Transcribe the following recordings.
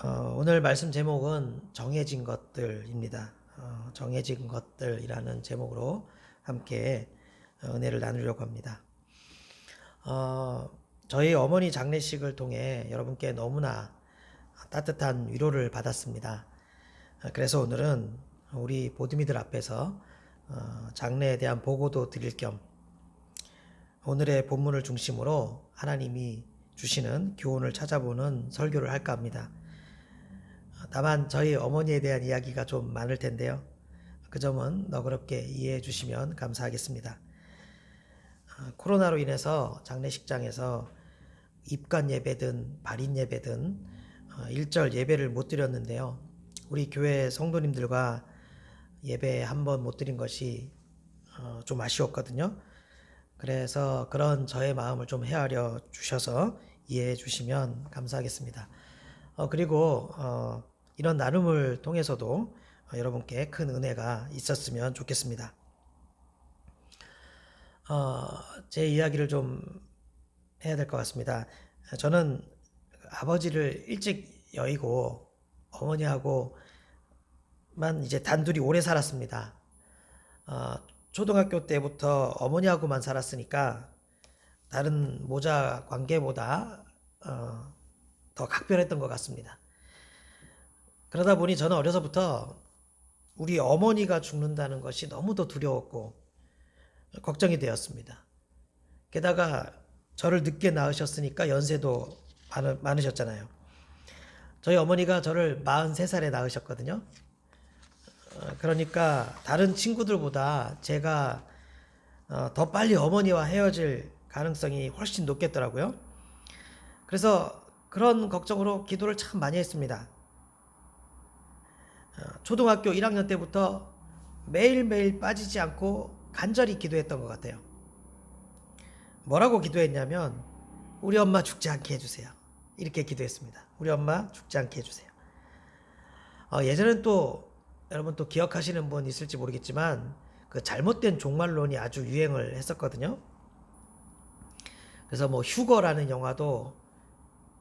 오늘 말씀 제목은 정해진 것들입니다. 정해진 것들이라는 제목으로 함께 은혜를 나누려고 합니다. 저희 어머니 장례식을 통해 여러분께 너무나 따뜻한 위로를 받았습니다. 그래서 오늘은 우리 보드미들 앞에서 장례에 대한 보고도 드릴 겸 오늘의 본문을 중심으로 하나님이 주시는 교훈을 찾아보는 설교를 할까 합니다. 다만 저희 어머니에 대한 이야기가 좀 많을 텐데요. 그 점은 너그럽게 이해해 주시면 감사하겠습니다. 코로나로 인해서 장례식장에서 입관 예배든 발인 예배든 일절 예배를 못 드렸는데요. 우리 교회 성도님들과 예배 한 번 못 드린 것이 좀 아쉬웠거든요. 그래서 그런 저의 마음을 좀 헤아려 주셔서 이해해 주시면 감사하겠습니다. 그리고 이런 나눔을 통해서도 여러분께 큰 은혜가 있었으면 좋겠습니다. 제 이야기를 좀 해야 될 것 같습니다. 저는 아버지를 일찍 여의고 어머니하고만 이제 단둘이 오래 살았습니다. 초등학교 때부터 어머니하고만 살았으니까 다른 모자 관계보다 더 각별했던 것 같습니다. 그러다 보니 저는 어려서부터 우리 어머니가 죽는다는 것이 너무도 두려웠고 걱정이 되었습니다. 게다가 저를 늦게 낳으셨으니까 연세도 많으셨잖아요. 저희 어머니가 저를 43살에 낳으셨거든요. 그러니까 다른 친구들보다 제가 더 빨리 어머니와 헤어질 가능성이 훨씬 높겠더라고요. 그래서 그런 걱정으로 기도를 참 많이 했습니다. 초등학교 1학년 때부터 매일매일 빠지지 않고 간절히 기도했던 것 같아요. 뭐라고 기도했냐면 우리 엄마 죽지 않게 해주세요. 이렇게 기도했습니다. 우리 엄마 죽지 않게 해주세요. 예전엔 또 여러분 또 기억하시는 분 있을지 모르겠지만 그 잘못된 종말론이 아주 유행을 했었거든요. 그래서 뭐 휴거라는 영화도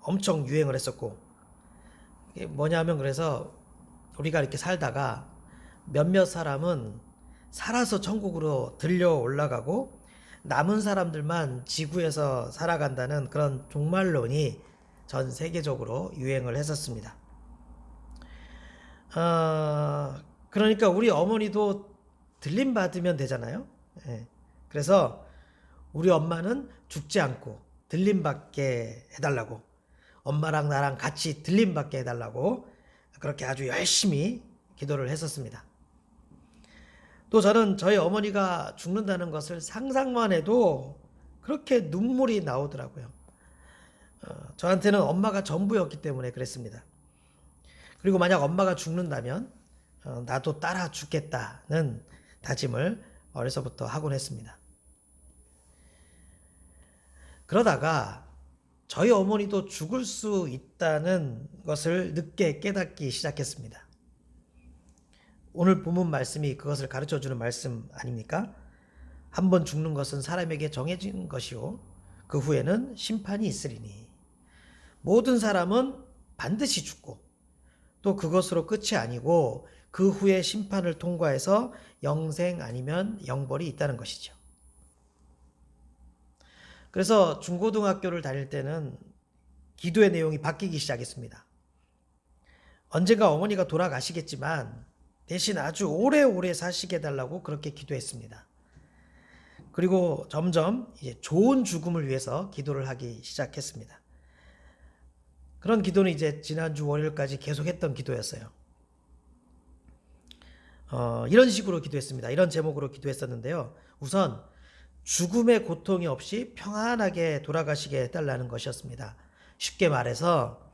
엄청 유행을 했었고, 이게 뭐냐면 그래서 우리가 이렇게 살다가 몇몇 사람은 살아서 천국으로 들려 올라가고 남은 사람들만 지구에서 살아간다는 그런 종말론이 전 세계적으로 유행을 했었습니다. 그러니까 우리 어머니도 들림 받으면 되잖아요. 예. 그래서 우리 엄마는 죽지 않고 들림 받게 해달라고, 엄마랑 나랑 같이 들림 받게 해달라고 그렇게 아주 열심히 기도를 했었습니다. 또 저는 저희 어머니가 죽는다는 것을 상상만 해도 그렇게 눈물이 나오더라고요. 저한테는 엄마가 전부였기 때문에 그랬습니다. 그리고 만약 엄마가 죽는다면 나도 따라 죽겠다는 다짐을 어려서부터 하곤 했습니다. 그러다가 저희 어머니도 죽을 수 있다는 것을 늦게 깨닫기 시작했습니다. 오늘 본문 말씀이 그것을 가르쳐주는 말씀 아닙니까? 한번 죽는 것은 사람에게 정해진 것이요 그 후에는 심판이 있으리니 모든 사람은 반드시 죽고 또 그것으로 끝이 아니고 그 후에 심판을 통과해서 영생 아니면 영벌이 있다는 것이죠. 그래서 중고등학교를 다닐 때는 기도의 내용이 바뀌기 시작했습니다. 언젠가 어머니가 돌아가시겠지만 대신 아주 오래오래 사시게 해달라고 그렇게 기도했습니다. 그리고 점점 이제 좋은 죽음을 위해서 기도를 하기 시작했습니다. 그런 기도는 이제 지난주 월요일까지 계속했던 기도였어요. 이런 식으로 기도했습니다. 이런 제목으로 기도했었는데요. 우선 죽음의 고통이 없이 평안하게 돌아가시게 해달라는 것이었습니다. 쉽게 말해서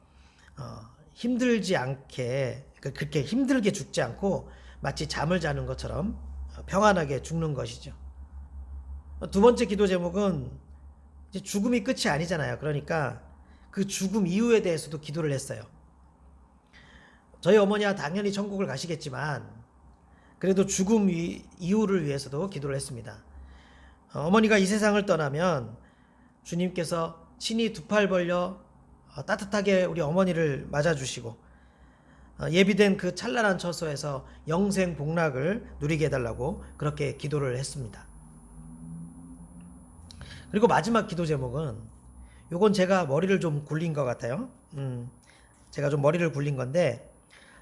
힘들지 않게, 그렇게 힘들게 죽지 않고 마치 잠을 자는 것처럼 평안하게 죽는 것이죠. 두 번째 기도 제목은 이제 죽음이 끝이 아니잖아요. 그러니까 그 죽음 이후에 대해서도 기도를 했어요. 저희 어머니와 당연히 천국을 가시겠지만 그래도 죽음 이후를 위해서도 기도를 했습니다. 어머니가 이 세상을 떠나면 주님께서 친히 두 팔 벌려 따뜻하게 우리 어머니를 맞아주시고 예비된 그 찬란한 처소에서 영생 복락을 누리게 해달라고 그렇게 기도를 했습니다. 그리고 마지막 기도 제목은, 요건 제가 머리를 좀 굴린 것 같아요. 제가 좀 머리를 굴린 건데,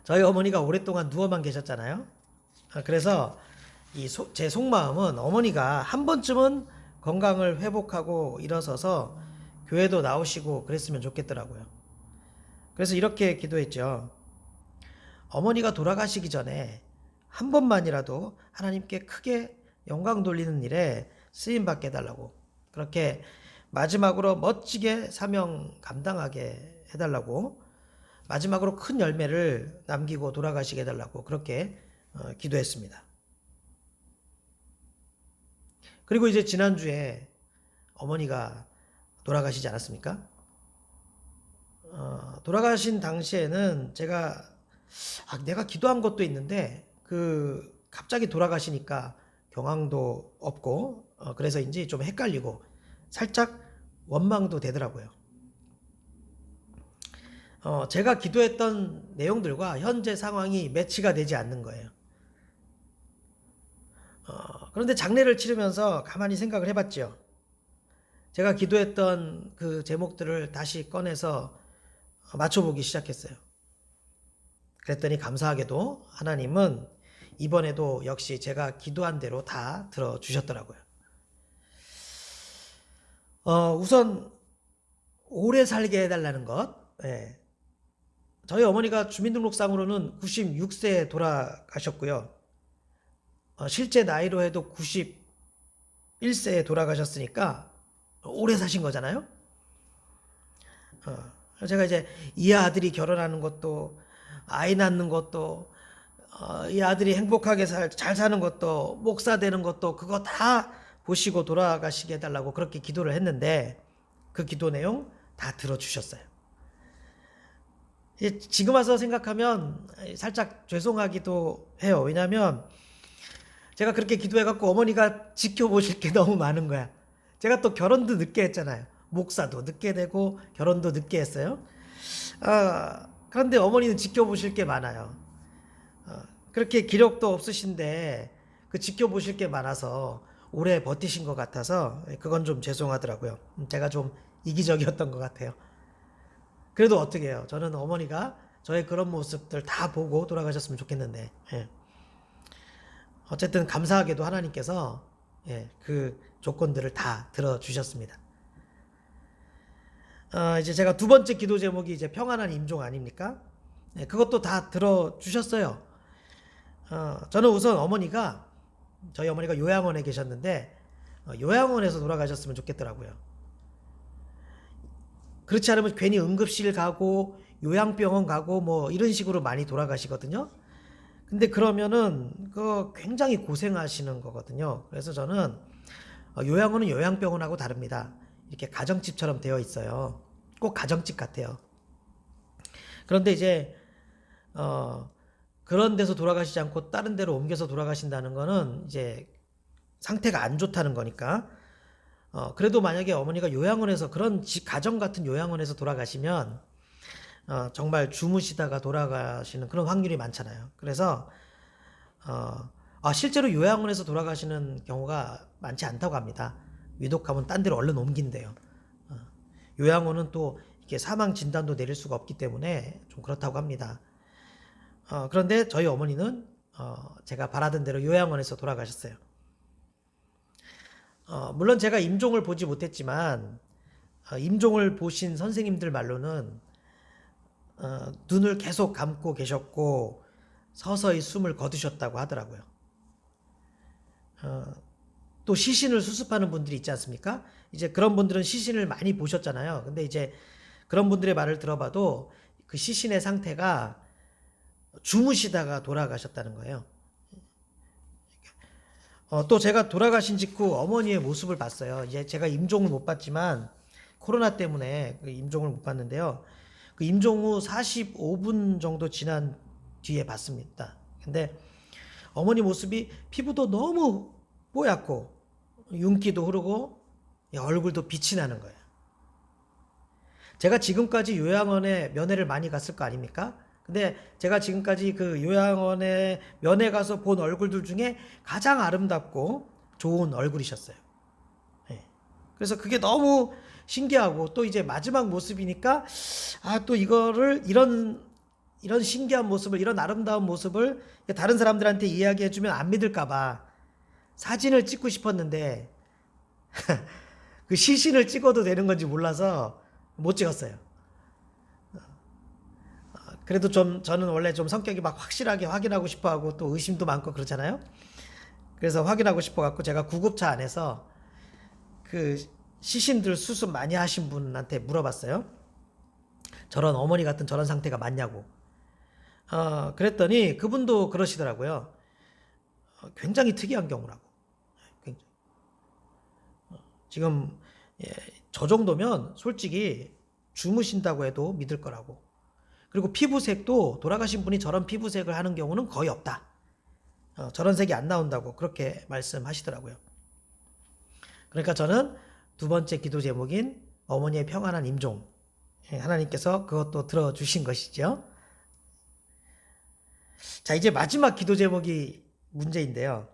저희 어머니가 오랫동안 누워만 계셨잖아요. 그래서 제 속마음은 어머니가 한 번쯤은 건강을 회복하고 일어서서 교회도 나오시고 그랬으면 좋겠더라고요. 그래서 이렇게 기도했죠. 어머니가 돌아가시기 전에 한 번만이라도 하나님께 크게 영광 돌리는 일에 쓰임 받게 해달라고, 그렇게 마지막으로 멋지게 사명 감당하게 해달라고, 마지막으로 큰 열매를 남기고 돌아가시게 해달라고 그렇게 기도했습니다. 그리고 이제 지난주에 어머니가 돌아가시지 않았습니까? 돌아가신 당시에는 내가 기도한 것도 있는데 갑자기 돌아가시니까 경황도 없고 그래서인지 좀 헷갈리고 살짝 원망도 되더라고요. 제가 기도했던 내용들과 현재 상황이 매치가 되지 않는 거예요. 그런데 장례를 치르면서 가만히 생각을 해봤죠. 제가 기도했던 그 제목들을 다시 꺼내서 맞춰보기 시작했어요. 그랬더니 감사하게도 하나님은 이번에도 역시 제가 기도한 대로 다 들어주셨더라고요. 우선 오래 살게 해달라는 것. 예. 저희 어머니가 주민등록상으로는 96세에 돌아가셨고요. 실제 나이로 해도 91세에 돌아가셨으니까 오래 사신 거잖아요. 제가 이제 이 아들이 결혼하는 것도, 아이 낳는 것도, 이 아들이 행복하게 잘 사는 것도, 목사 되는 것도, 그거 다 보시고 돌아가시게 해달라고 그렇게 기도를 했는데 그 기도 내용 다 들어주셨어요. 지금 와서 생각하면 살짝 죄송하기도 해요. 왜냐하면 제가 그렇게 기도해갖고 어머니가 지켜보실 게 너무 많은 거야. 제가 또 결혼도 늦게 했잖아요. 목사도 늦게 되고 결혼도 늦게 했어요. 그런데 어머니는 지켜보실 게 많아요. 그렇게 기력도 없으신데 그 지켜보실 게 많아서 오래 버티신 것 같아서 그건 좀 죄송하더라고요. 제가 좀 이기적이었던 것 같아요. 그래도 어떻게 해요. 저는 어머니가 저의 그런 모습들 다 보고 돌아가셨으면 좋겠는데, 예. 어쨌든 감사하게도 하나님께서 그 조건들을 다 들어주셨습니다. 이제 제가 두 번째 기도 제목이 이제 평안한 임종 아닙니까? 그것도 다 들어주셨어요. 저는 우선 저희 어머니가 요양원에 계셨는데 요양원에서 돌아가셨으면 좋겠더라고요. 그렇지 않으면 괜히 응급실 가고 요양병원 가고 뭐 이런 식으로 많이 돌아가시거든요. 근데 그러면은 굉장히 고생하시는 거거든요. 그래서 저는 요양원은 요양병원하고 다릅니다. 이렇게 가정집처럼 되어 있어요. 꼭 가정집 같아요. 그런데 이제 그런 데서 돌아가시지 않고 다른 데로 옮겨서 돌아가신다는 거는 이제 상태가 안 좋다는 거니까. 그래도 만약에 어머니가 요양원에서 그런 가정 같은 요양원에서 돌아가시면 정말 주무시다가 돌아가시는 그런 확률이 많잖아요. 그래서 실제로 요양원에서 돌아가시는 경우가 많지 않다고 합니다. 위독하면 딴 데로 얼른 옮긴대요. 요양원은 또 이렇게 사망 진단도 내릴 수가 없기 때문에 좀 그렇다고 합니다. 그런데 저희 어머니는 제가 바라던 대로 요양원에서 돌아가셨어요. 물론 제가 임종을 보지 못했지만 임종을 보신 선생님들 말로는 눈을 계속 감고 계셨고 서서히 숨을 거두셨다고 하더라고요. 또 시신을 수습하는 분들이 있지 않습니까? 이제 그런 분들은 시신을 많이 보셨잖아요. 근데 이제 그런 분들의 말을 들어봐도 그 시신의 상태가 주무시다가 돌아가셨다는 거예요. 또 제가 돌아가신 직후 어머니의 모습을 봤어요. 이제 제가 임종을 못 봤지만 코로나 때문에 그 임종을 못 봤는데요. 그 임종 후 45분 정도 지난 뒤에 봤습니다. 근데 어머니 모습이 피부도 너무 뽀얗고 윤기도 흐르고 얼굴도 빛이 나는 거예요. 제가 지금까지 요양원에 면회를 많이 갔을 거 아닙니까? 근데 제가 지금까지 그 요양원에 면회 가서 본 얼굴들 중에 가장 아름답고 좋은 얼굴이셨어요. 예. 그래서 그게 너무 신기하고 또 이제 마지막 모습이니까 또 이거를 이런 신기한 모습을 이런 아름다운 모습을 다른 사람들한테 이야기해 주면 안 믿을까 봐 사진을 찍고 싶었는데 그 시신을 찍어도 되는 건지 몰라서 못 찍었어요. 그래도 좀 저는 원래 좀 성격이 막 확실하게 확인하고 싶어 하고 또 의심도 많고 그렇잖아요. 그래서 확인하고 싶어 갖고 제가 구급차 안에서 그 시신들 수습 많이 하신 분한테 물어봤어요. 저런 어머니 같은 저런 상태가 맞냐고. 그랬더니 그분도 그러시더라고요. 굉장히 특이한 경우라고. 굉장히. 지금 예, 저 정도면 솔직히 주무신다고 해도 믿을 거라고. 그리고 피부색도 돌아가신 분이 저런 피부색을 하는 경우는 거의 없다. 저런 색이 안 나온다고 그렇게 말씀하시더라고요. 그러니까 저는 두 번째 기도 제목인 어머니의 평안한 임종, 하나님께서 그것도 들어주신 것이죠. 자, 이제 마지막 기도 제목이 문제인데요.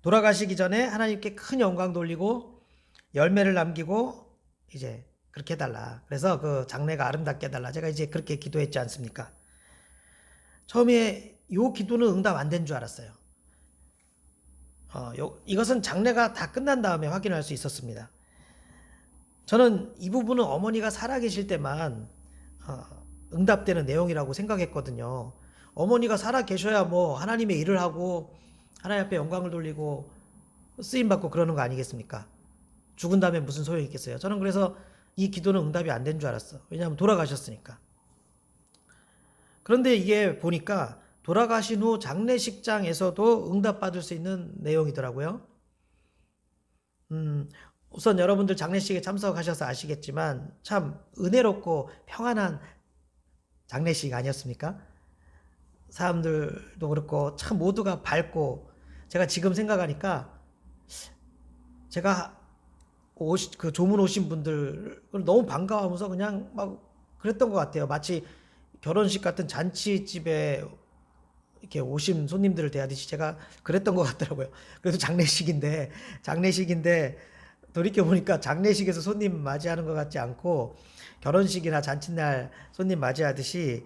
돌아가시기 전에 하나님께 큰 영광 돌리고 열매를 남기고 이제 그렇게 해달라. 그래서 그 장래가 아름답게 해달라. 제가 이제 그렇게 기도했지 않습니까? 처음에 요 기도는 응답 안 된 줄 알았어요. 이것은 장래가 다 끝난 다음에 확인할 수 있었습니다. 저는 이 부분은 어머니가 살아계실 때만 응답되는 내용이라고 생각했거든요. 어머니가 살아계셔야 뭐 하나님의 일을 하고 하나님 앞에 영광을 돌리고 쓰임받고 그러는 거 아니겠습니까? 죽은 다음에 무슨 소용이 있겠어요. 저는 그래서 이 기도는 응답이 안 된 줄 알았어. 왜냐하면 돌아가셨으니까. 그런데 이게 보니까 돌아가신 후 장례식장에서도 응답받을 수 있는 내용이더라고요. 우선 여러분들 장례식에 참석하셔서 아시겠지만 참 은혜롭고 평안한 장례식 아니었습니까? 사람들도 그렇고 참 모두가 밝고 제가 지금 생각하니까 제가 그 조문 오신 분들 너무 반가워하면서 그냥 막 그랬던 것 같아요. 마치 결혼식 같은 잔치집에 이렇게 오신 손님들을 대하듯이 제가 그랬던 것 같더라고요. 그래도 장례식인데 돌이켜보니까 장례식에서 손님 맞이하는 것 같지 않고 결혼식이나 잔칫날 손님 맞이하듯이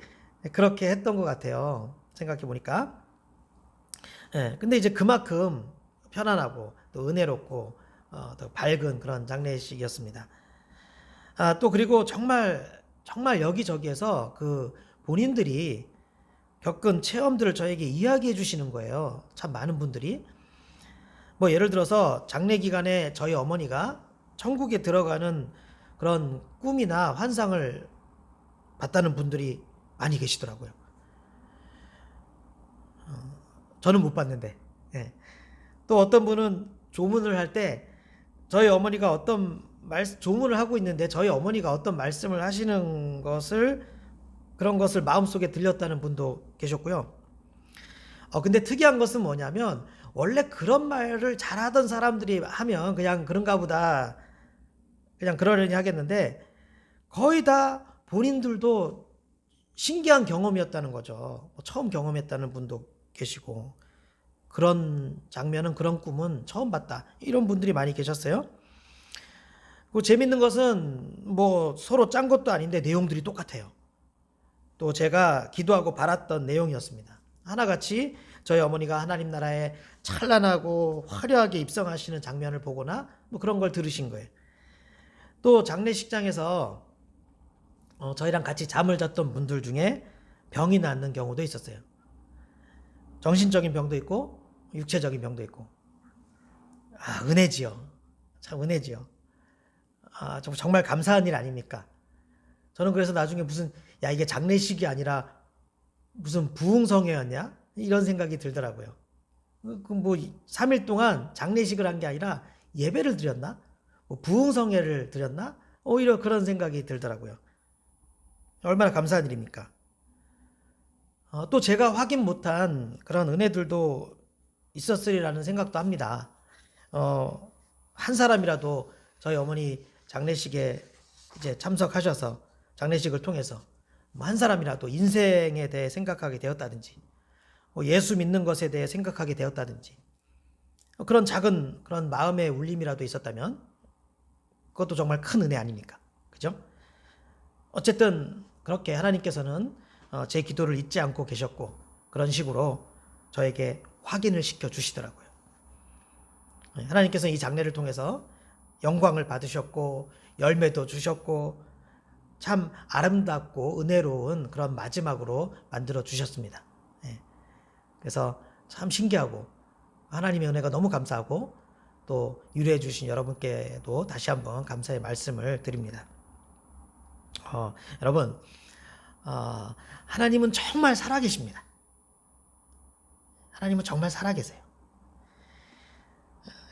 그렇게 했던 것 같아요. 생각해보니까. 예, 근데 이제 그만큼 편안하고 또 은혜롭고 더 밝은 그런 장례식이었습니다. 또 그리고 정말 여기저기에서 그 본인들이 겪은 체험들을 저에게 이야기해 주시는 거예요. 참 많은 분들이. 뭐 예를 들어서 장례 기간에 저희 어머니가 천국에 들어가는 그런 꿈이나 환상을 봤다는 분들이 많이 계시더라고요. 저는 못 봤는데. 예. 또 어떤 분은 조문을 할 때 저희 어머니가 조문을 하고 있는데 저희 어머니가 어떤 말씀을 하시는 그런 것을 마음속에 들렸다는 분도 계셨고요. 근데 특이한 것은 뭐냐면 원래 그런 말을 잘하던 사람들이 하면 그냥 그런가 보다 그냥 그러려니 하겠는데 거의 다 본인들도 신기한 경험이었다는 거죠. 처음 경험했다는 분도 계시고 그런 장면은 그런 꿈은 처음 봤다. 이런 분들이 많이 계셨어요. 그 재밌는 것은 뭐 서로 짠 것도 아닌데 내용들이 똑같아요. 또 제가 기도하고 바랐던 내용이었습니다. 하나같이 저희 어머니가 하나님 나라에 찬란하고 화려하게 입성하시는 장면을 보거나 뭐 그런 걸 들으신 거예요. 또 장례식장에서 저희랑 같이 잠을 잤던 분들 중에 병이 낫는 경우도 있었어요. 정신적인 병도 있고 육체적인 병도 있고. 은혜지요. 참 은혜지요. 정말 감사한 일 아닙니까? 저는 그래서 나중에 이게 장례식이 아니라 무슨 부흥성회였냐? 이런 생각이 들더라고요. 뭐 3일 동안 장례식을 한 게 아니라 예배를 드렸나? 뭐 부흥성회를 드렸나? 오히려 그런 생각이 들더라고요. 얼마나 감사한 일입니까? 또 제가 확인 못한 그런 은혜들도 있었으리라는 생각도 합니다. 한 사람이라도 저희 어머니 장례식에 이제 참석하셔서 장례식을 통해서 한 사람이라도 인생에 대해 생각하게 되었다든지, 예수 믿는 것에 대해 생각하게 되었다든지, 그런 작은 그런 마음의 울림이라도 있었다면 그것도 정말 큰 은혜 아닙니까? 그죠? 어쨌든 그렇게 하나님께서는 제 기도를 잊지 않고 계셨고, 그런 식으로 저에게 확인을 시켜 주시더라고요. 하나님께서는 이 장례를 통해서 영광을 받으셨고 열매도 주셨고 참 아름답고 은혜로운 그런 마지막으로 만들어 주셨습니다. 그래서 참 신기하고 하나님의 은혜가 너무 감사하고, 또 위로해 주신 여러분께도 다시 한번 감사의 말씀을 드립니다. 여러분, 하나님은 정말 살아계십니다. 하나님은 정말 살아계세요.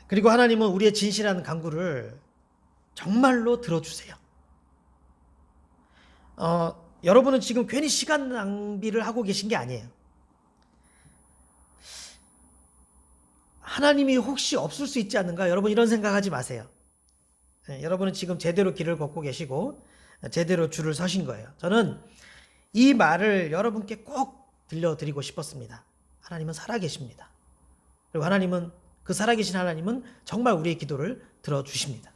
그리고 하나님은 우리의 진실한 간구를 정말로 들어주세요. 여러분은 지금 괜히 시간 낭비를 하고 계신 게 아니에요. 하나님이 혹시 없을 수 있지 않는가? 여러분 이런 생각하지 마세요. 여러분은 지금 제대로 길을 걷고 계시고 제대로 줄을 서신 거예요. 저는 이 말을 여러분께 꼭 들려드리고 싶었습니다. 하나님은 살아계십니다. 그리고 하나님은, 그 살아계신 하나님은 정말 우리의 기도를 들어주십니다.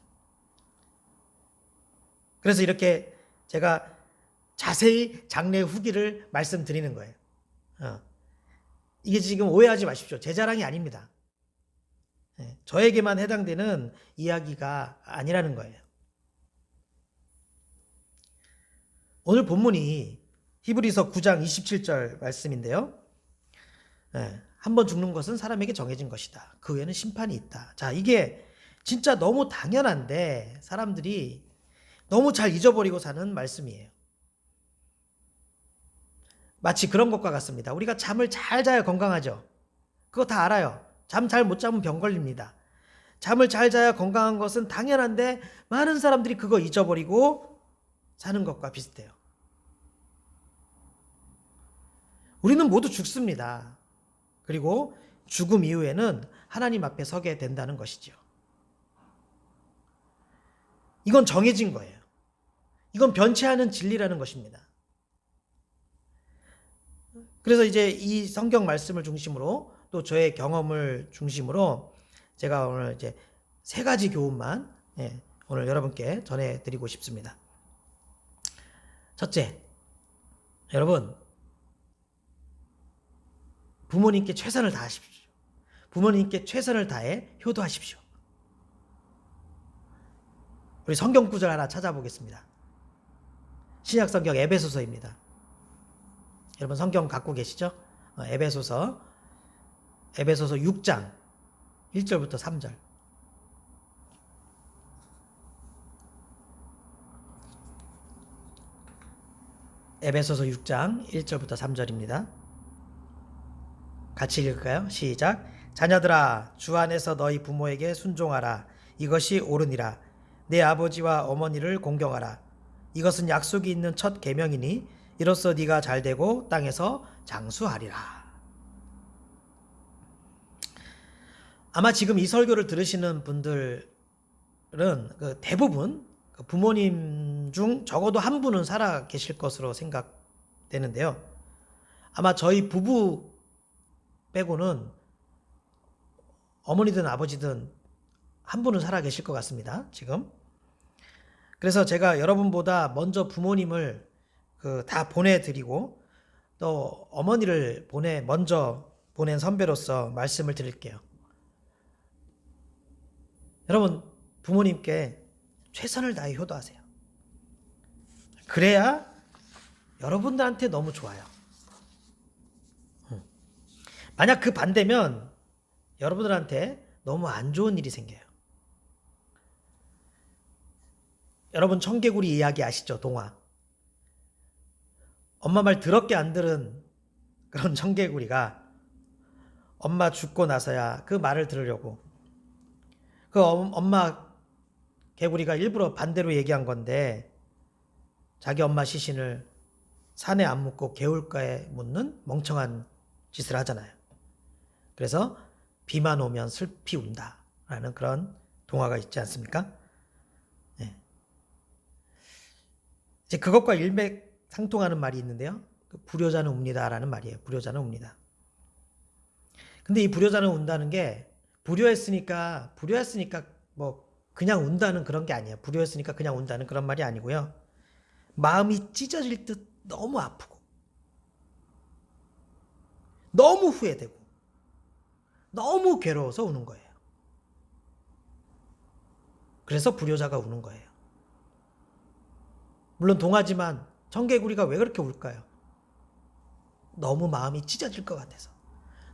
그래서 이렇게 제가 자세히 장례 후기를 말씀드리는 거예요. 이게 지금 오해하지 마십시오. 제 자랑이 아닙니다. 저에게만 해당되는 이야기가 아니라는 거예요. 오늘 본문이 히브리서 9장 27절 말씀인데요. 한번 죽는 것은 사람에게 정해진 것이다. 그 후에는 심판이 있다. 자, 이게 진짜 너무 당연한데 사람들이 너무 잘 잊어버리고 사는 말씀이에요. 마치 그런 것과 같습니다. 우리가 잠을 잘 자야 건강하죠. 그거 다 알아요. 잠 잘 못 자면 병 걸립니다. 잠을 잘 자야 건강한 것은 당연한데 많은 사람들이 그거 잊어버리고 사는 것과 비슷해요. 우리는 모두 죽습니다. 그리고 죽음 이후에는 하나님 앞에 서게 된다는 것이죠. 이건 정해진 거예요. 이건 변치 않은 진리라는 것입니다. 그래서 이제 이 성경 말씀을 중심으로 또 저의 경험을 중심으로 제가 오늘 이제 3가지 교훈만 오늘 여러분께 전해드리고 싶습니다. 첫째, 여러분 부모님께 최선을 다하십시오. 부모님께 최선을 다해 효도하십시오. 우리 성경 구절 하나 찾아보겠습니다. 신약 성경 에베소서입니다. 여러분 성경 갖고 계시죠? 에베소서 6장 1절부터 3절. 에베소서 6장 1절부터 3절입니다. 같이 읽을까요? 시작. 자녀들아, 주 안에서 너희 부모에게 순종하라. 이것이 옳으니라. 내 아버지와 어머니를 공경하라. 이것은 약속이 있는 첫 계명이니 이로써 네가 잘되고 땅에서 장수하리라. 아마 지금 이 설교를 들으시는 분들은 대부분 부모님 중 적어도 한 분은 살아 계실 것으로 생각되는데요. 아마 저희 부부 빼고는 어머니든 아버지든 한 분은 살아 계실 것 같습니다. 지금. 그래서 제가 여러분보다 먼저 부모님을 다 보내드리고 또 어머니를 먼저 보낸 선배로서 말씀을 드릴게요. 여러분 부모님께 최선을 다해 효도하세요. 그래야 여러분들한테 너무 좋아요. 만약 그 반대면 여러분들한테 너무 안 좋은 일이 생겨요. 여러분 청개구리 이야기 아시죠? 동화. 엄마 말 더럽게 안 들은 그런 청개구리가 엄마 죽고 나서야 그 말을 들으려고, 그 엄마 개구리가 일부러 반대로 얘기한 건데 자기 엄마 시신을 산에 안 묻고 개울가에 묻는 멍청한 짓을 하잖아요. 그래서 비만 오면 슬피 운다라는 그런 동화가 있지 않습니까? 이제 그것과 상통하는 말이 있는데요. 불효자는 웁니다라는 말이에요. 불효자는 웁니다. 근데 이 불효자는 운다는 게 불효했으니까 뭐 그냥 운다는 그런 게 아니에요. 불효했으니까 그냥 운다는 그런 말이 아니고요. 마음이 찢어질 듯 너무 아프고 너무 후회되고 너무 괴로워서 우는 거예요. 그래서 불효자가 우는 거예요. 물론 동하지만 청개구리가 왜 그렇게 울까요? 너무 마음이 찢어질 것 같아서,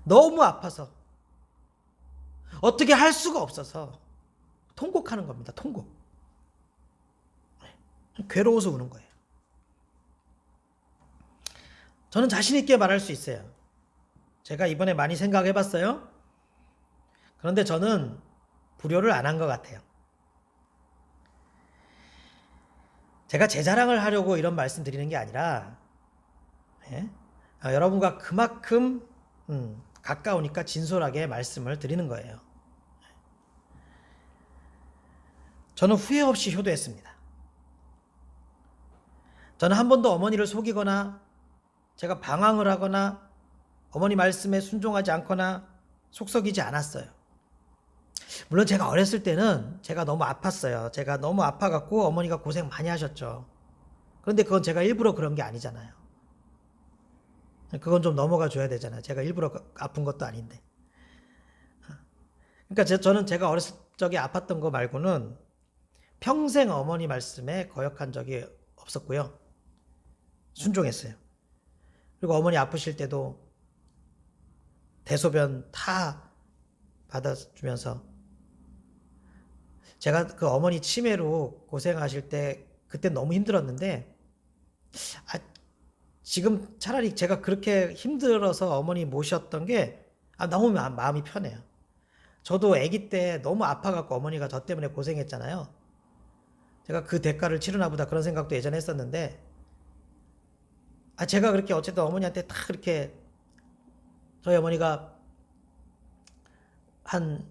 너무 아파서, 어떻게 할 수가 없어서 통곡하는 겁니다. 통곡. 괴로워서 우는 거예요. 저는 자신 있게 말할 수 있어요. 제가 이번에 많이 생각해 봤어요. 그런데 저는 불효를 안 한 것 같아요. 제가 제 자랑을 하려고 이런 말씀 드리는 게 아니라, 여러분과 그만큼 가까우니까 진솔하게 말씀을 드리는 거예요. 저는 후회 없이 효도했습니다. 저는 한 번도 어머니를 속이거나 제가 방황을 하거나 어머니 말씀에 순종하지 않거나 속썩이지 않았어요. 물론 제가 어렸을 때는 제가 너무 아팠어요. 제가 너무 아파갖고 어머니가 고생 많이 하셨죠. 그런데 그건 제가 일부러 그런 게 아니잖아요. 그건 좀 넘어가 줘야 되잖아요. 제가 일부러 아픈 것도 아닌데. 그러니까 저는 제가 어렸을 적에 아팠던 거 말고는 평생 어머니 말씀에 거역한 적이 없었고요. 순종했어요. 그리고 어머니 아프실 때도 대소변 다 받아주면서 제가 그 어머니 치매로 고생하실 때 그때 너무 힘들었는데 지금 차라리 제가 그렇게 힘들어서 어머니 모셨던 게 너무 마음이 편해요. 저도 아기 때 너무 아파갖고 어머니가 저 때문에 고생했잖아요. 제가 그 대가를 치르나 보다 그런 생각도 예전에 했었는데 제가 그렇게 어쨌든 어머니한테 다 그렇게 저희 어머니가 한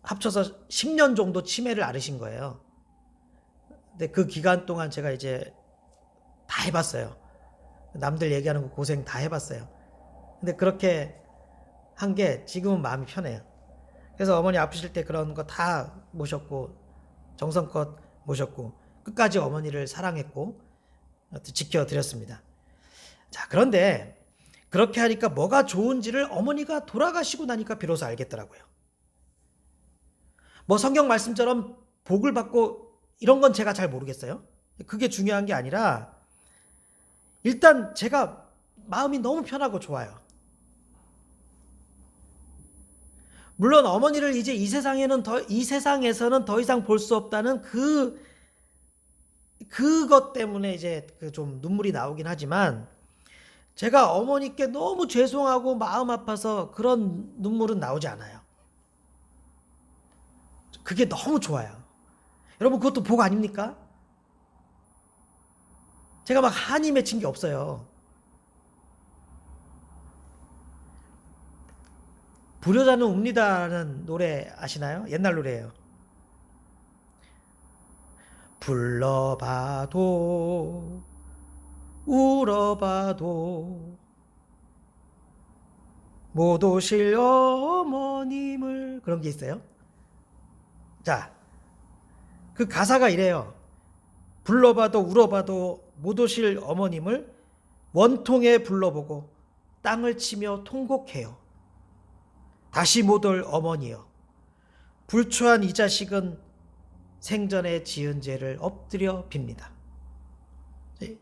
합쳐서 10년 정도 치매를 앓으신 거예요. 근데 그 기간 동안 제가 이제 다 해봤어요. 남들 얘기하는 거 고생 다 해봤어요. 근데 그렇게 한 게 지금은 마음이 편해요. 그래서 어머니 아프실 때 그런 거 다 모셨고 정성껏 모셨고 끝까지 어머니를 사랑했고 지켜드렸습니다. 자, 그런데 그렇게 하니까 뭐가 좋은지를 어머니가 돌아가시고 나니까 비로소 알겠더라고요. 뭐 성경 말씀처럼 복을 받고 이런 건 제가 잘 모르겠어요. 그게 중요한 게 아니라 일단 제가 마음이 너무 편하고 좋아요. 물론 어머니를 이제 이 세상에서는 더 이상 볼 수 없다는 그것 때문에 이제 좀 눈물이 나오긴 하지만 제가 어머니께 너무 죄송하고 마음 아파서 그런 눈물은 나오지 않아요. 그게 너무 좋아요. 여러분 그것도 복 아닙니까? 제가 막 한이 맺힌 게 없어요. 불효자는 웁니다라는 노래 아시나요? 옛날 노래예요. 불러봐도 울어봐도 못 오실 어머님을 그런 게 있어요. 자, 그 가사가 이래요. 불러봐도 울어봐도 못 오실 어머님을 원통에 불러보고 땅을 치며 통곡해요. 다시 못 올 어머니여. 불초한 이 자식은 생전에 지은 죄를 엎드려 빕니다.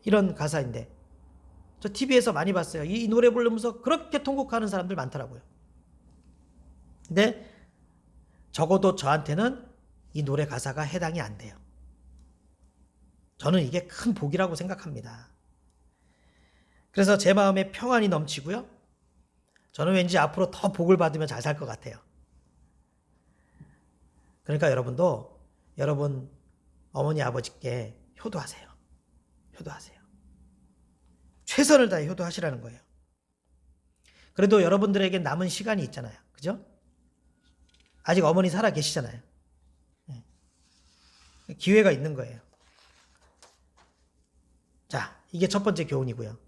이런 가사인데 저 TV에서 많이 봤어요. 이 노래 부르면서 그렇게 통곡하는 사람들 많더라고요. 근데 적어도 저한테는 이 노래 가사가 해당이 안 돼요. 저는 이게 큰 복이라고 생각합니다. 그래서 제 마음에 평안이 넘치고요. 저는 왠지 앞으로 더 복을 받으면 잘 살 것 같아요. 그러니까 여러분도 여러분 어머니 아버지께 효도하세요. 효도하세요. 최선을 다해 효도하시라는 거예요. 그래도 여러분들에게 남은 시간이 있잖아요. 그죠? 아직 어머니 살아 계시잖아요. 기회가 있는 거예요. 자, 이게 첫 번째 교훈이고요.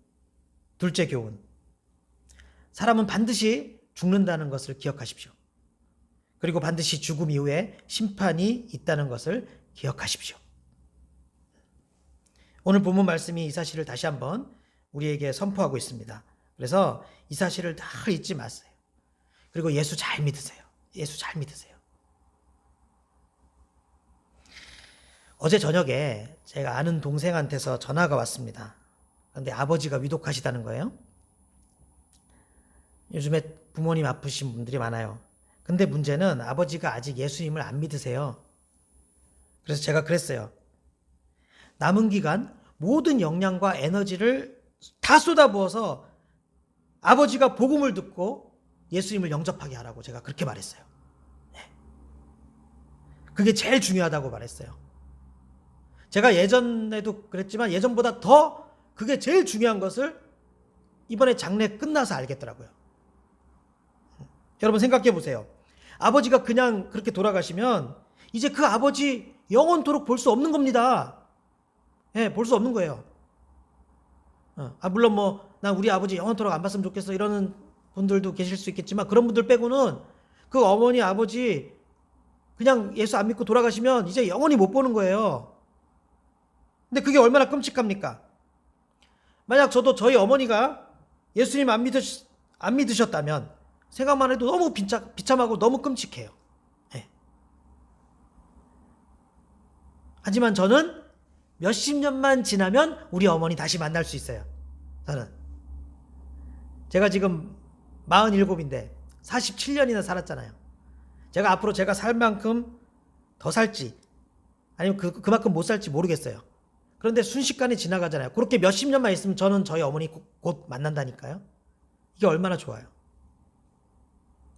둘째 교훈. 사람은 반드시 죽는다는 것을 기억하십시오. 그리고 반드시 죽음 이후에 심판이 있다는 것을 기억하십시오. 오늘 본문 말씀이 이 사실을 다시 한번 우리에게 선포하고 있습니다. 그래서 이 사실을 다 잊지 마세요. 그리고 예수 잘 믿으세요. 예수 잘 믿으세요. 어제 저녁에 제가 아는 동생한테서 전화가 왔습니다. 그런데 아버지가 위독하시다는 거예요. 요즘에 부모님 아프신 분들이 많아요. 근데 문제는 아버지가 아직 예수님을 안 믿으세요. 그래서 제가 그랬어요. 남은 기간 모든 역량과 에너지를 다 쏟아부어서 아버지가 복음을 듣고 예수님을 영접하게 하라고 제가 그렇게 말했어요. 그게 제일 중요하다고 말했어요. 제가 예전에도 그랬지만 예전보다 더 그게 제일 중요한 것을 이번에 장례 끝나서 알겠더라고요. 여러분 생각해 보세요. 아버지가 그냥 그렇게 돌아가시면 이제 그 아버지 영원토록 볼 수 없는 겁니다. 볼 수 없는 거예요. 물론 난 우리 아버지 영원토록 안 봤으면 좋겠어 이러는 분들도 계실 수 있겠지만 그런 분들 빼고는 그 어머니 아버지 그냥 예수 안 믿고 돌아가시면 이제 영원히 못 보는 거예요. 근데 그게 얼마나 끔찍합니까? 만약 저도 저희 어머니가 예수님 안 믿으셨다면 생각만 해도 너무 비참하고 너무 끔찍해요. 하지만 저는 몇십 년만 지나면 우리 어머니 다시 만날 수 있어요. 저는. 제가 지금 47인데 47년이나 살았잖아요. 제가 앞으로 제가 살 만큼 더 살지 아니면 그만큼 못 살지 모르겠어요. 그런데 순식간에 지나가잖아요. 그렇게 몇십 년만 있으면 저는 저희 어머니 곧 만난다니까요. 이게 얼마나 좋아요.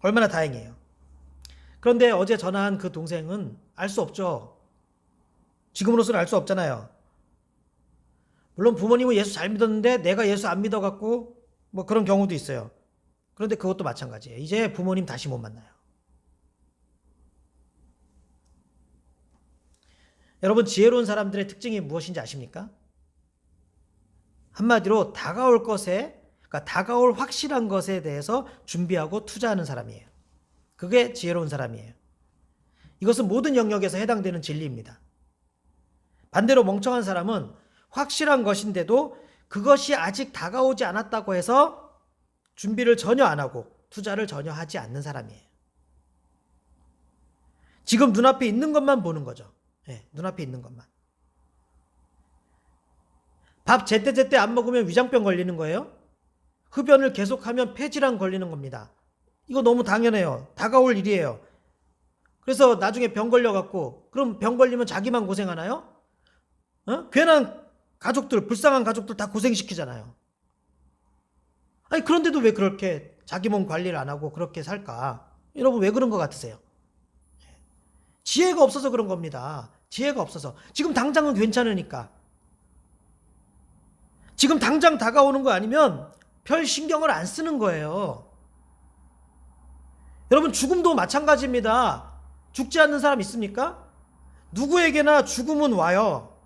얼마나 다행이에요. 그런데 어제 전화한 그 동생은 알 수 없죠. 지금으로서는 알 수 없잖아요. 물론 부모님은 예수 잘 믿었는데 내가 예수 안 믿어갖고 그런 경우도 있어요. 그런데 그것도 마찬가지예요. 이제 부모님 다시 못 만나요. 여러분 지혜로운 사람들의 특징이 무엇인지 아십니까? 한마디로 다가올 것에, 그러니까 다가올 확실한 것에 대해서 준비하고 투자하는 사람이에요. 그게 지혜로운 사람이에요. 이것은 모든 영역에서 해당되는 진리입니다. 반대로 멍청한 사람은 확실한 것인데도 그것이 아직 다가오지 않았다고 해서 준비를 전혀 안 하고 투자를 전혀 하지 않는 사람이에요. 지금 눈앞에 있는 것만 보는 거죠. 눈앞에 있는 것만. 밥 제때제때 안 먹으면 위장병 걸리는 거예요. 흡연을 계속하면 폐질환 걸리는 겁니다. 이거 너무 당연해요. 다가올 일이에요. 그래서 나중에 병 걸려갖고 그럼 병 걸리면 자기만 고생하나요? 괜한 가족들, 불쌍한 가족들 다 고생시키잖아요. 아니 그런데도 왜 그렇게 자기 몸 관리를 안 하고 그렇게 살까? 여러분 왜 그런 것 같으세요? 지혜가 없어서 그런 겁니다. 지혜가 없어서. 지금 당장은 괜찮으니까. 지금 당장 다가오는 거 아니면 별 신경을 안 쓰는 거예요. 여러분 죽음도 마찬가지입니다. 죽지 않는 사람 있습니까? 누구에게나 죽음은 와요.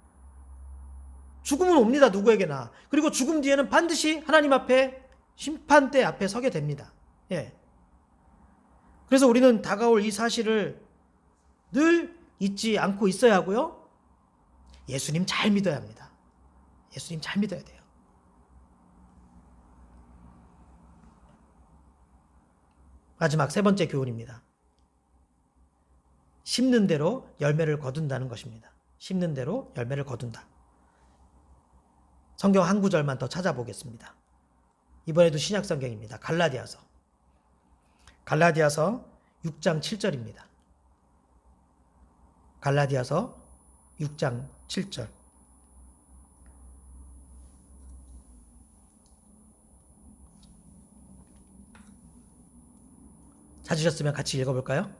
죽음은 옵니다. 누구에게나. 그리고 죽음 뒤에는 반드시 하나님 앞에 심판대 앞에 서게 됩니다. 그래서 우리는 다가올 이 사실을 늘 잊지 않고 있어야 하고요. 예수님 잘 믿어야 합니다. 예수님 잘 믿어야 돼요. 마지막 세 번째 교훈입니다. 심는 대로 열매를 거둔다는 것입니다. 심는 대로 열매를 거둔다. 성경 한 구절만 더 찾아보겠습니다. 이번에도 신약 성경입니다. 갈라디아서 6장 7절입니다. 갈라디아서 6장 7절. 찾으셨으면 같이 읽어볼까요?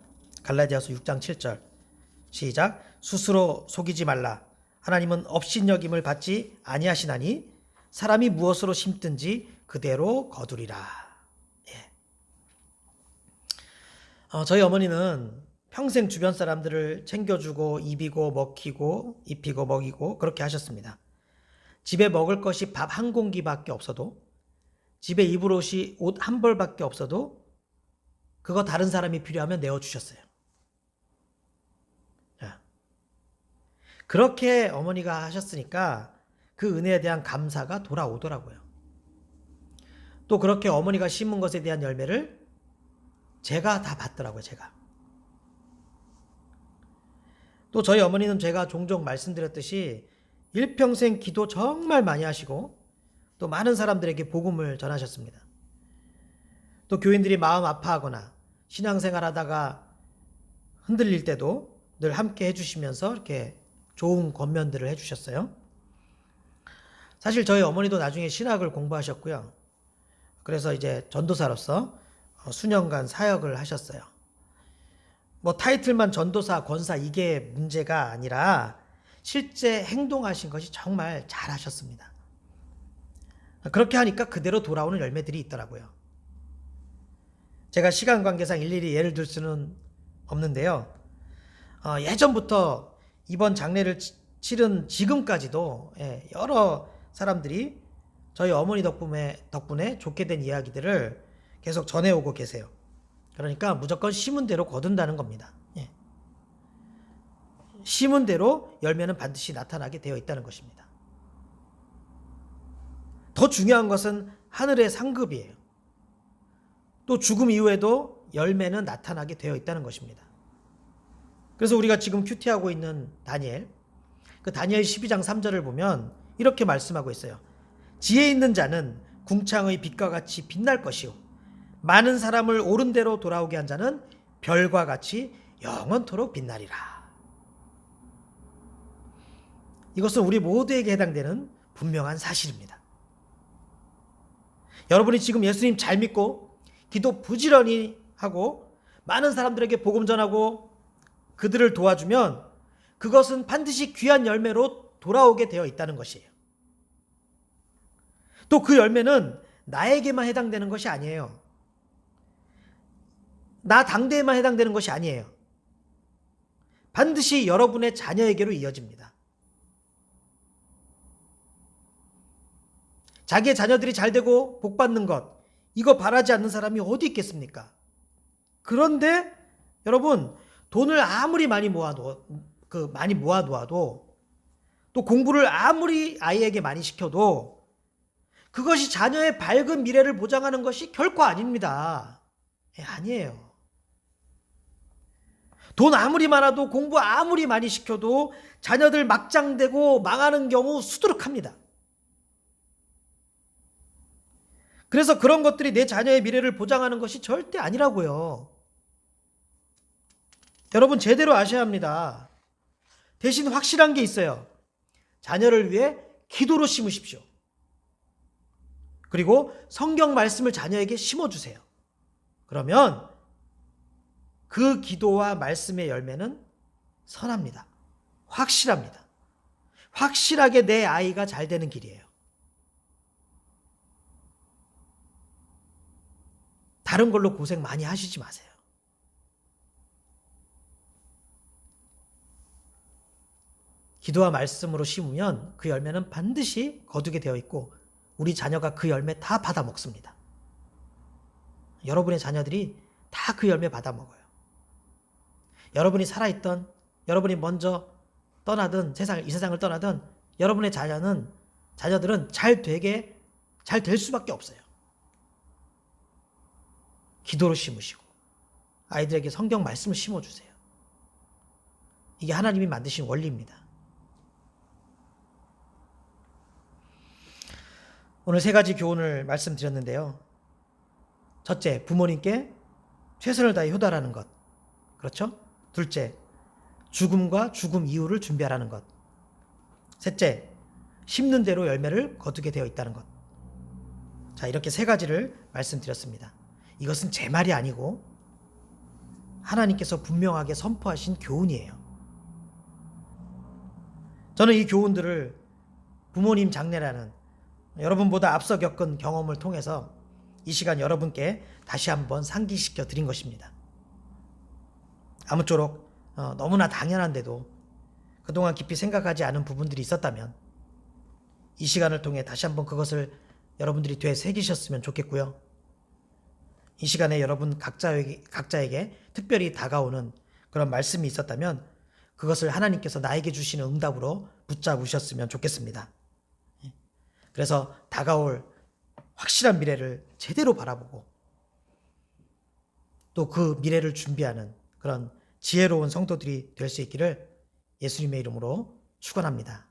갈라디아서 6장 7절. 시작. 스스로 속이지 말라. 하나님은 업신여김을 받지 아니하시나니 사람이 무엇으로 심든지 그대로 거두리라. 저희 어머니는 평생 주변 사람들을 챙겨주고 입히고 먹히고 입히고 먹이고 그렇게 하셨습니다. 집에 먹을 것이 밥 한 공기밖에 없어도, 집에 입을 옷이 옷 한 벌밖에 없어도 그거 다른 사람이 필요하면 내어주셨어요. 그렇게 어머니가 하셨으니까 그 은혜에 대한 감사가 돌아오더라고요. 또 그렇게 어머니가 심은 것에 대한 열매를 제가 다 받더라고요. 제가. 또 저희 어머니는 제가 종종 말씀드렸듯이 일평생 기도 정말 많이 하시고 또 많은 사람들에게 복음을 전하셨습니다. 또 교인들이 마음 아파하거나 신앙생활 하다가 흔들릴 때도 늘 함께 해주시면서 이렇게 좋은 권면들을 해주셨어요. 사실 저희 어머니도 나중에 신학을 공부하셨고요. 그래서 이제 전도사로서 수년간 사역을 하셨어요. 뭐 타이틀만 전도사, 권사 이게 문제가 아니라 실제 행동하신 것이 정말 잘하셨습니다. 그렇게 하니까 그대로 돌아오는 열매들이 있더라고요. 제가 시간 관계상 일일이 예를 들 수는 없는데요. 예전부터 이번 장례를 치른 지금까지도 여러 사람들이 저희 어머니 덕분에 좋게 된 이야기들을 계속 전해오고 계세요. 그러니까 무조건 심은 대로 거둔다는 겁니다. 심은 대로 열매는 반드시 나타나게 되어 있다는 것입니다. 더 중요한 것은 하늘의 상급이에요. 또 죽음 이후에도 열매는 나타나게 되어 있다는 것입니다. 그래서 우리가 지금 큐티하고 있는 다니엘, 그 다니엘 12장 3절을 보면 이렇게 말씀하고 있어요. 지혜 있는 자는 궁창의 빛과 같이 빛날 것이요 많은 사람을 옳은 대로 돌아오게 한 자는 별과 같이 영원토록 빛나리라. 이것은 우리 모두에게 해당되는 분명한 사실입니다. 여러분이 지금 예수님 잘 믿고 기도 부지런히 하고 많은 사람들에게 복음 전하고 그들을 도와주면 그것은 반드시 귀한 열매로 돌아오게 되어 있다는 것이에요. 또 그 열매는 나에게만 해당되는 것이 아니에요. 나 당대에만 해당되는 것이 아니에요. 반드시 여러분의 자녀에게로 이어집니다. 자기의 자녀들이 잘 되고 복 받는 것, 이거 바라지 않는 사람이 어디 있겠습니까? 그런데 여러분, 돈을 아무리 많이 모아놓아도 또 공부를 아무리 아이에게 많이 시켜도 그것이 자녀의 밝은 미래를 보장하는 것이 결코 아닙니다. 아니에요. 돈 아무리 많아도 공부 아무리 많이 시켜도 자녀들 막장되고 망하는 경우 수두룩합니다. 그래서 그런 것들이 내 자녀의 미래를 보장하는 것이 절대 아니라고요. 여러분 제대로 아셔야 합니다. 대신 확실한 게 있어요. 자녀를 위해 기도로 심으십시오. 그리고 성경 말씀을 자녀에게 심어주세요. 그러면 그 기도와 말씀의 열매는 선합니다. 확실합니다. 확실하게 내 아이가 잘 되는 길이에요. 다른 걸로 고생 많이 하시지 마세요. 기도와 말씀으로 심으면 그 열매는 반드시 거두게 되어 있고 우리 자녀가 그 열매 다 받아 먹습니다. 여러분의 자녀들이 다 그 열매 받아 먹어요. 여러분이 살아있던, 여러분이 먼저 떠나든 이 세상을 떠나든 여러분의 자녀들은 잘 될 수밖에 없어요. 기도로 심으시고 아이들에게 성경 말씀을 심어주세요. 이게 하나님이 만드신 원리입니다. 오늘 3가지 교훈을 말씀드렸는데요. 첫째, 부모님께 최선을 다해 효도하라는 것. 그렇죠? 둘째, 죽음과 죽음 이후를 준비하라는 것. 셋째, 심는 대로 열매를 거두게 되어 있다는 것. 자, 이렇게 3가지를 말씀드렸습니다. 이것은 제 말이 아니고 하나님께서 분명하게 선포하신 교훈이에요. 저는 이 교훈들을 부모님 장례라는 여러분보다 앞서 겪은 경험을 통해서 이 시간 여러분께 다시 한번 상기시켜 드린 것입니다. 아무쪼록 너무나 당연한데도 그동안 깊이 생각하지 않은 부분들이 있었다면 이 시간을 통해 다시 한번 그것을 여러분들이 되새기셨으면 좋겠고요. 이 시간에 여러분 각자에게 특별히 다가오는 그런 말씀이 있었다면 그것을 하나님께서 나에게 주시는 응답으로 붙잡으셨으면 좋겠습니다. 그래서 다가올 확실한 미래를 제대로 바라보고 또 그 미래를 준비하는 그런 지혜로운 성도들이 될 수 있기를 예수님의 이름으로 축원합니다.